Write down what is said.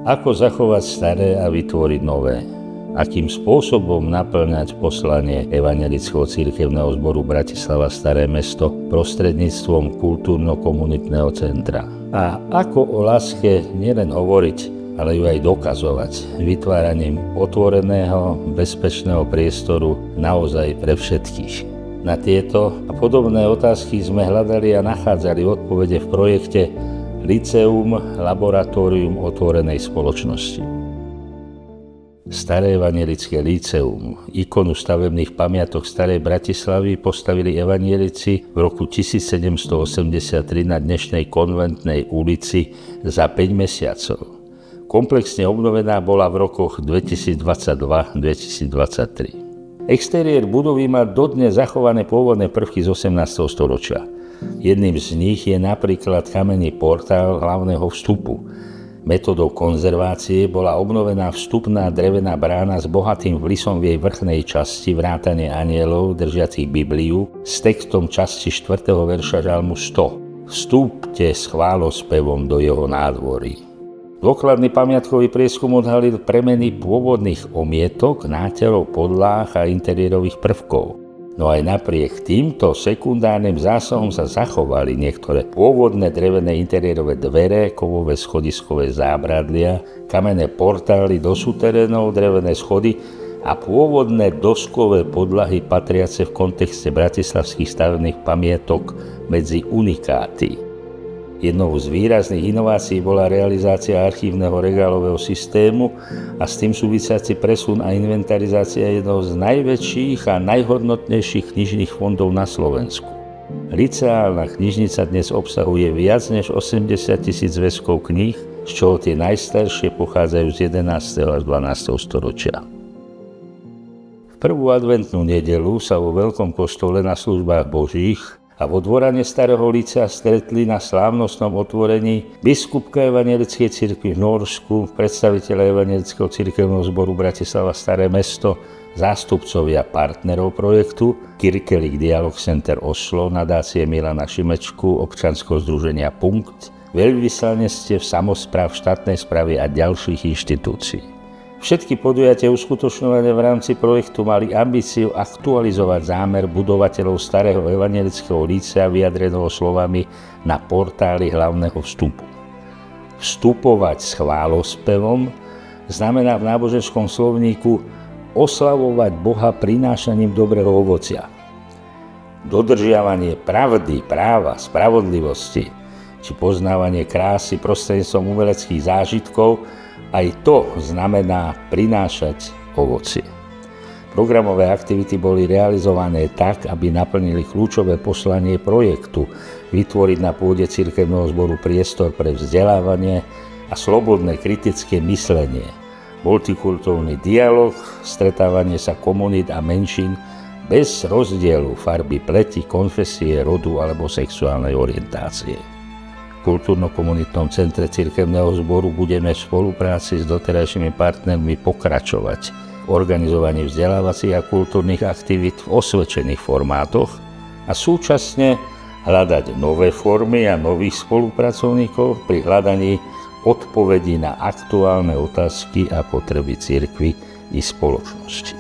Ako zachovať staré a vytvoriť nové? Akým spôsobom naplňať poslanie Evanjelického cirkevného zboru Bratislava Staré Mesto prostredníctvom kultúrno-komunitného centra? A ako o láske nielen hovoriť, ale ju aj dokazovať vytváraním otvoreného, bezpečného priestoru naozaj pre všetkých. Na tieto a podobné otázky sme hľadali a nachádzali odpovede v projekte Lyceum – Laboratórium otvorenej spoločnosti. Staré evanjelické lyceum, ikonu stavebných pamiatok Starej Bratislavy, postavili evanjelici v roku 1783 na dnešnej Konventnej ulici za 5 mesiacov. Komplexne obnovená bola v rokoch 2022-2023. Exteriér budovy má dodnes zachované pôvodné prvky z 18. storočia. Jedným z nich je napríklad kamenný portál hlavného vstupu. Metodou konzervácie bola obnovená vstupná drevená brána s bohatým vlisom v jej vrchnej časti vrátane anjelov držiacich Bibliu s textom časti 4. verša žalmu 100. Vstúpte s chválospevom do jeho nádvorí. Dôkladný pamiatkový prieskum odhalil premeny pôvodných omietok, náteľov, podláh a interiérových prvkov. No aj napriek týmto sekundárnym zásahom sa zachovali niektoré pôvodné drevené interiérové dvere, kovové schodiskové zábradlia, kamenné portály do suterénov, drevené schody a pôvodné doskové podlahy patriace v kontexte bratislavských stavebných pamiatok medzi unikáty. Jednou z výrazných inovácií bola realizácia archívneho regálového systému a s tým súvisiaci presun a inventarizácia jedného z najväčších a najhodnotnejších knižných fondov na Slovensku. Liceálna knižnica dnes obsahuje viac než 80 000 zväzkov kníh, z čoho tie najstaršie pochádzajú z 11. a 12. storočia. V prvú adventnú nedeľu sa vo Veľkom kostole na službách Božích a vo dvorane Starého Licea stretli na slávnostnom otvorení biskupka Evanjelickej cirkvi v Norsku, predstaviteľa Evanjelického cirkevného zboru Bratislava Staré Mesto, zástupcovia partnerov projektu, Kirkelik Dialog Center Oslo, nadácie Milana Šimečku, občianskeho združenia Punkt, veľvyslanectiev, samospráv, štátnej správy a ďalších inštitúcií. Všetky podujatia uskutočňované v rámci projektu mali ambíciu aktualizovať zámer budovateľov Starého evanjelického lícea vyjadreného slovami na portáli hlavného vstupu. Vstupovať s chválospevom znamená v náboženskom slovníku oslavovať Boha prinášaním dobrého ovocia. Dodržiavanie pravdy, práva, spravodlivosti či poznávanie krásy prostredníctvom umeleckých zážitkov, aj to znamená prinášať ovocie. Programové aktivity boli realizované tak, aby naplnili kľúčové poslanie projektu vytvoriť na pôde cirkevného zboru priestor pre vzdelávanie a slobodné kritické myslenie, multikultúrny dialog, stretávanie sa komunít a menšín bez rozdielu farby pleti, konfesie, rodu alebo sexuálnej orientácie. V kultúrno-komunitnom centre cirkevného zboru budeme v spolupráci s doterajšími partnermi pokračovať v organizovaní vzdelávacích a kultúrnych aktivít v osvedčených formátoch a súčasne hľadať nové formy a nových spolupracovníkov pri hľadaní odpovedí na aktuálne otázky a potreby cirkvi i spoločnosti.